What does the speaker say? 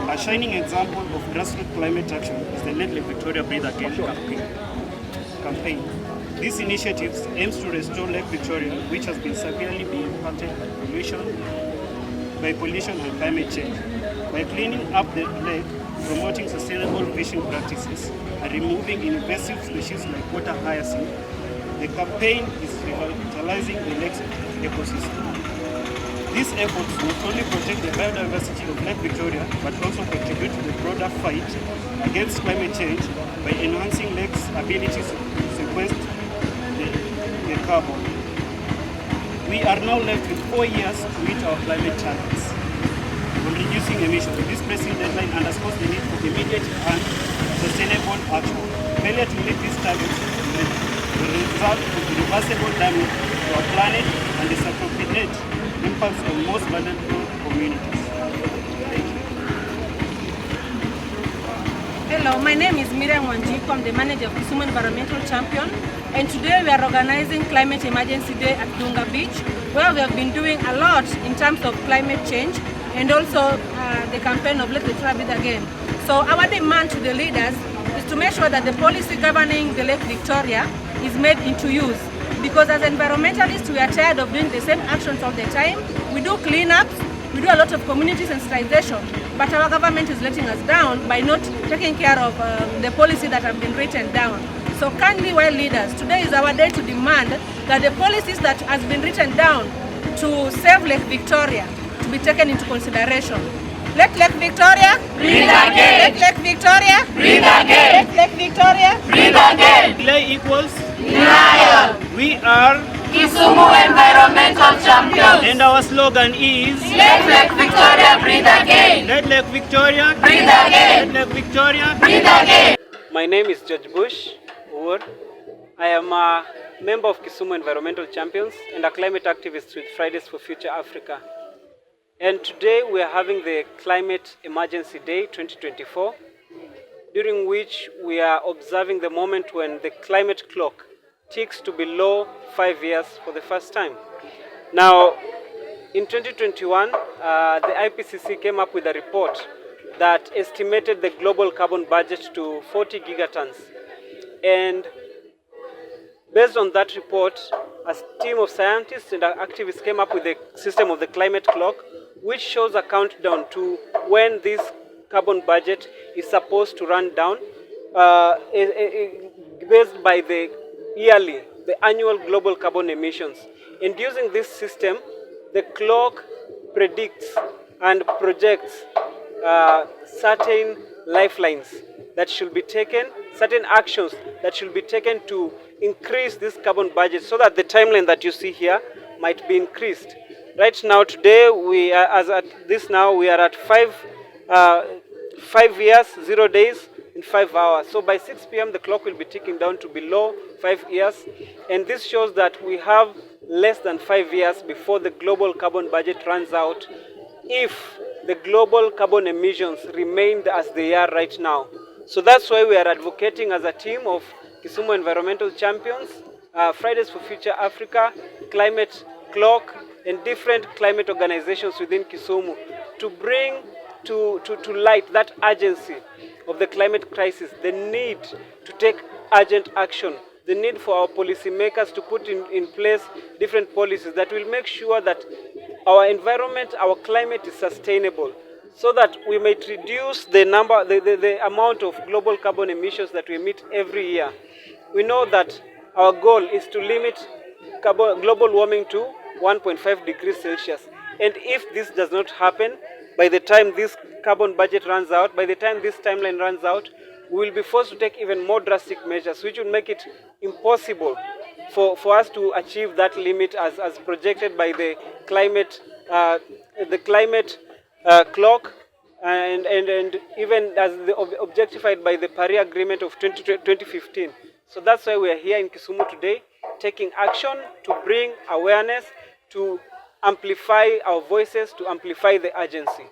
A shining example of grassroots climate action is the Let Lake Victoria Breathe Again campaign. This initiative aims to restore Lake Victoria, which has been severely impacted by pollution and climate change. By cleaning up the lake, promoting sustainable fishing practices, and removing invasive species like water hyacinth, the campaign is revitalizing the lake's ecosystem. These efforts not only protect the biodiversity of Lake Victoria, but also contribute to the broader fight against climate change by enhancing Lake's ability to sequester the carbon. We are now left with 4 years to meet our climate targets on reducing emissions. This pressing deadline underscores the need for immediate and sustainable action. Failure to meet these targets will result in irreversible damage to our planet and disproportionate impacts on most vulnerable communities. Thank you. Hello, my name is Miriam Wanjiku. I'm the manager of Kisumu Environmental Champion, and today we are organizing Climate Emergency Day at Dunga Beach, where we have been doing a lot in terms of climate change and also the campaign of Let Victoria Breathe Again. So our demand to the leaders is to make sure that the policy governing the Lake Victoria is made into use. Because as environmentalists, we are tired of doing the same actions all the time. We do cleanups, we do a lot of community sensitization, but our government is letting us down by not taking care of the policy that have been written down. So kindly, world leaders, today is our day to demand that the policies that has been written down to save Lake Victoria to be taken into consideration. Let Lake Victoria breathe again. Let Lake Victoria breathe again. Let Lake Victoria breathe again. Delay equals denial. We are Kisumu Environmental Champions. And our slogan is Let Lake Victoria breathe again. Let Lake Victoria Breathe again. Let Lake Victoria Breathe again. My name is George Bush. I am a member of Kisumu Environmental Champions and a climate activist with Fridays for Future Africa. And today we are having the Climate Emergency Day 2024, during which we are observing the moment when the climate clock ticks to below 5 years for the first time. Now, in 2021, the IPCC came up with a report that estimated the global carbon budget to 40 gigatons. And based on that report, a team of scientists and activists came up with the system of the climate clock, which shows a countdown to when this carbon budget is supposed to run down, based by the annual global carbon emissions. And using this system, the clock predicts and projects certain lifelines that should be taken, certain actions that should be taken to increase this carbon budget so that the timeline that you see here might be increased. Right now, today, we are at 5 years, 0 days, in 5 hours. So by 6 p.m., the clock will be ticking down to below 5 years. And this shows that we have less than 5 years before the global carbon budget runs out if the global carbon emissions remain as they are right now. So that's why we are advocating as a team of Kisumu Environmental Champions, Fridays for Future Africa, Climate Clock, and different climate organizations within Kisumu to bring to light that urgency of the climate crisis, the need to take urgent action, the need for our policymakers to put in place different policies that will make sure that our environment, our climate is sustainable, so that we might reduce the amount of global carbon emissions that we emit every year. We know that our goal is to limit global warming to 1.5 degrees Celsius. And if this does not happen, by the time this carbon budget runs out, by the time this timeline runs out, we will be forced to take even more drastic measures, which will make it impossible for us to achieve that limit as projected by the climate clock and even as objectified by the Paris Agreement of 2015. So that's why we are here in Kisumu today, taking action to bring awareness, to amplify our voices, to amplify the urgency.